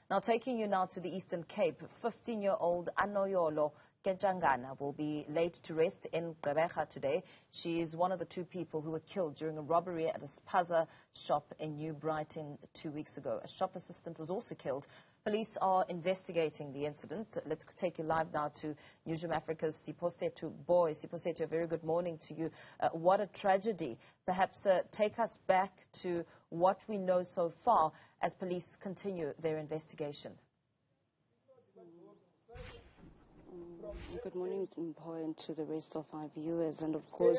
Now taking you now to the Eastern Cape, 15-year-old Anoyolo Ketshengane will be laid to rest in Gqeberha today. She is one of the two people who were killed during a robbery at a spaza shop in New Brighton 2 weeks ago. A shop assistant was also killed. Police are investigating the incident. Let's take you live now to Newzroom Afrika's Siphosethu. Booi, Siphosethu, a very good morning to you. What a tragedy. Perhaps take us back to what we know so far as police continue their investigation. Good morning, Booi, and to the rest of our viewers. And of course,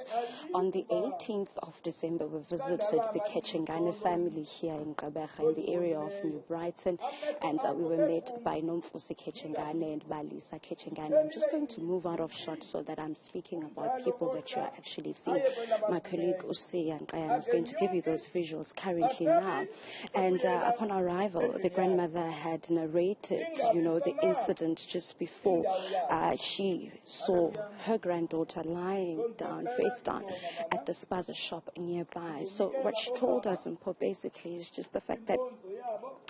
on the 18th of December, we visited the Ketshengane family here in Gqeberha, in the area of New Brighton, and we were met by Newzroom Ketshengane and Balisa Ketshengane. I'm just going to move out of shot so that I'm speaking about people that you are actually seeing. My colleague Usi is going to give you those visuals currently now. And upon arrival, the grandmother had narrated, the incident just before. She saw her granddaughter lying down, face down, at the spaza shop nearby. So what she told us, basically, is just the fact that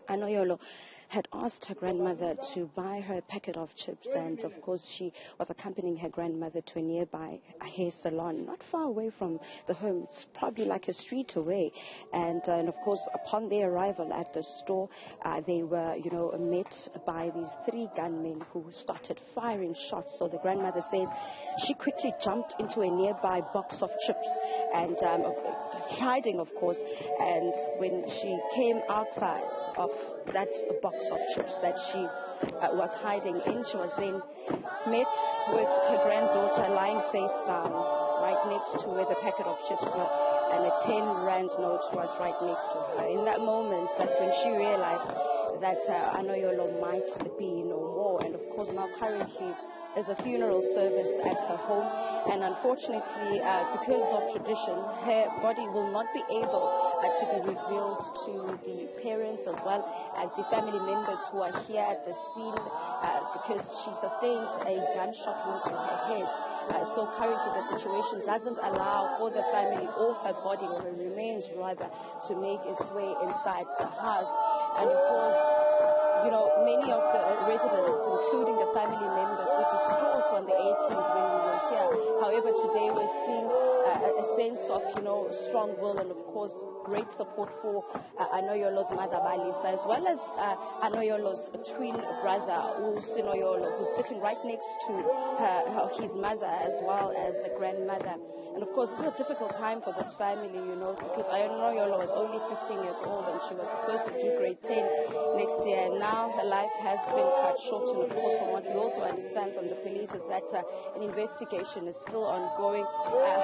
Anoyolo had asked her grandmother to buy her a packet of chips, and of course she was accompanying her grandmother to a nearby hair salon, not far away from the home. It's probably like a street away. And of course, upon their arrival at the store, they were, met by these three gunmen who started firing shots. So the grandmother says she quickly jumped into a nearby box of chips and hiding, of course. And when she came outside of that box of chips that she was hiding in, she was then met with her granddaughter lying face down right next to where the packet of chips were, and a 10-rand note was right next to her. In that moment, that's when she realized that Anoyolo might be no more. And of course, now currently there's a funeral service at her home, and unfortunately, because of tradition, her body will not be able to be revealed to the parents as well as the family members who are here at the scene, because she sustained a gunshot wound to her head. So currently the situation doesn't allow for the family or her body, or her remains rather, to make its way inside the house. And of course, many of the residents, including the family members, were distraught on the 18th when we were here. However, today we're seeing a sense of, strong will and, of course, great support for Anoyolo's mother, Balisa, as well as Anoyolo's twin brother, Anoyolo, who's sitting right next to his mother, as well as the grandmother. And, of course, this is a difficult time for this family, because Anoyolo was only 15 years old and she was supposed to do grade 10 next year. And now her life has been cut short. And, of course, from what we also understand from the police is that an investigation is still ongoing.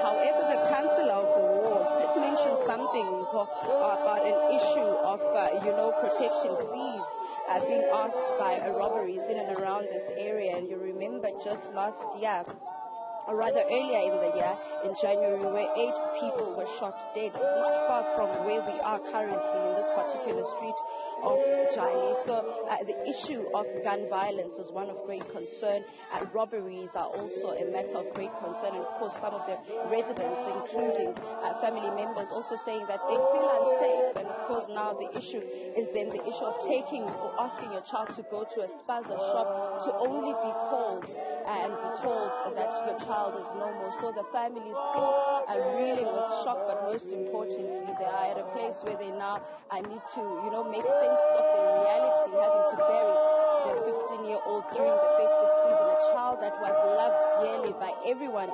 However, the councillor of the ward did mention something about an issue of, protection fees being asked by robberies in and around this area. And you remember just last year, or rather earlier in the year, in January, where 8 people were shot dead, not far from where we are currently in this particular street of Jali. So the issue of gun violence is one of great concern. Robberies are also a matter of great concern. And of course, some of the residents, including family members, also saying that they feel unsafe. And of course, now the issue is then the issue of taking or asking your child to go to a spaza shop to only be called and be told that your child is no more. So the family is still reeling with shock, but most importantly, they are at a place where they now need to, make sense of their reality, having to bury their 15-year-old during the festive season, a child that was loved dearly by everyone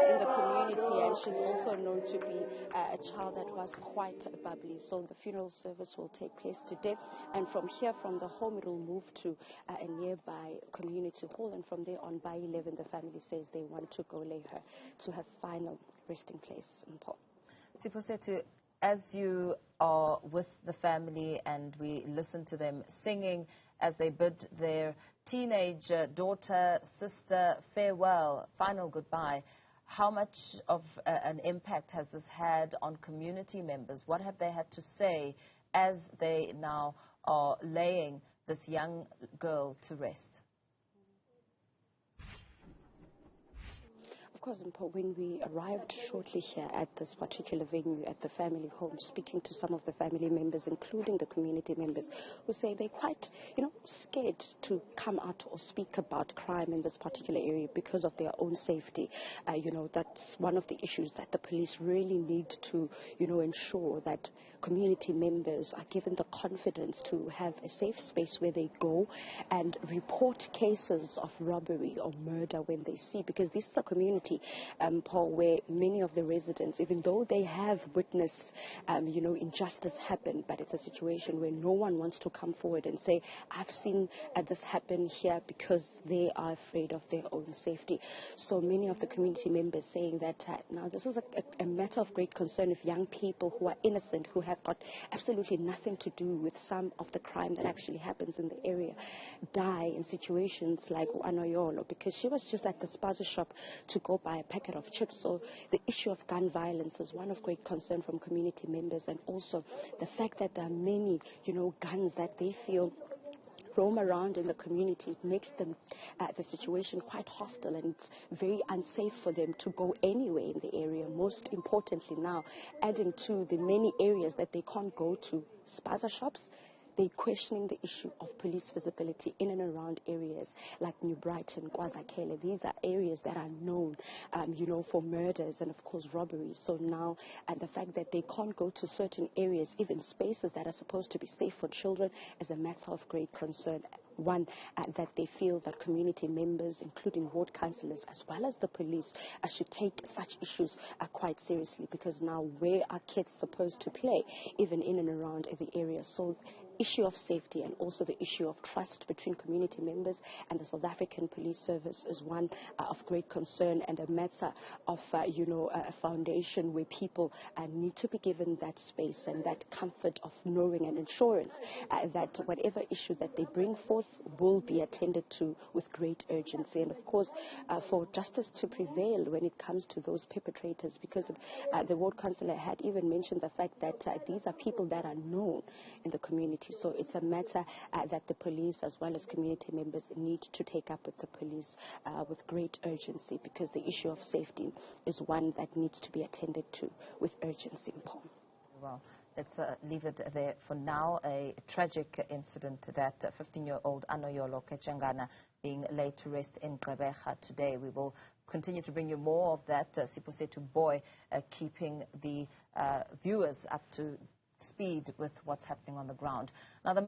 in the community, and she's also known to be a child that was quite bubbly. So the funeral service will take place today, and from here, from the home, it will move to a nearby community hall, and from there on, by 11, the family says they want to go lay her to her final resting place in Paul. Siphosethu, as you are with the family and we listen to them singing as they bid their teenage daughter, sister farewell, final goodbye, how much of an impact has this had on community members? What have they had to say as they now are laying this young girl to rest? Of course, when we arrived shortly here at this particular venue, at the family home, speaking to some of the family members, including the community members, who say they're quite, scared to come out or speak about crime in this particular area because of their own safety. That's one of the issues that the police really need to, ensure that community members are given the confidence to have a safe space where they go and report cases of robbery or murder when they see, because this is a community, Paul, where many of the residents, even though they have witnessed, injustice happen, but it's a situation where no one wants to come forward and say, I've seen this happen here, because they are afraid of their own safety. So many of the community members saying that now this is a matter of great concern if young people who are innocent, who have got absolutely nothing to do with some of the crime that actually happens in the area, die in situations like Anoyolo, because she was just at the spaza shop to go buy a packet of chips. So the issue of gun violence is one of great concern from community members, and also the fact that there are many, guns that they feel roam around in the community. It makes them the situation quite hostile, and it's very unsafe for them to go anywhere in the area. Most importantly now, adding to the many areas that they can't go to, spaza shops, they're questioning the issue of police visibility in and around areas like New Brighton, KwaZakele. These are areas that are known, for murders and, of course, robberies. So now, the fact that they can't go to certain areas, even spaces that are supposed to be safe for children, is a matter of great concern. One, that they feel that community members, including ward councillors as well as the police, should take such issues quite seriously, because now where are kids supposed to play, even in and around the area? So issue of safety and also the issue of trust between community members and the South African Police Service is one of great concern, and a matter of, a foundation where people need to be given that space and that comfort of knowing and assurance that whatever issue that they bring forth will be attended to with great urgency. And of course, for justice to prevail when it comes to those perpetrators, because the ward councillor had even mentioned the fact that these are people that are known in the community. So it's a matter that the police as well as community members need to take up with the police with great urgency, because the issue of safety is one that needs to be attended to with urgency. Well, let's leave it there for now. A tragic incident that 15-year-old Anoyolo Ketshengane being laid to rest in Gqeberha today. We will continue to bring you more of that. Siphosethu Booi keeping the viewers up to speed with what's happening on the ground. Now,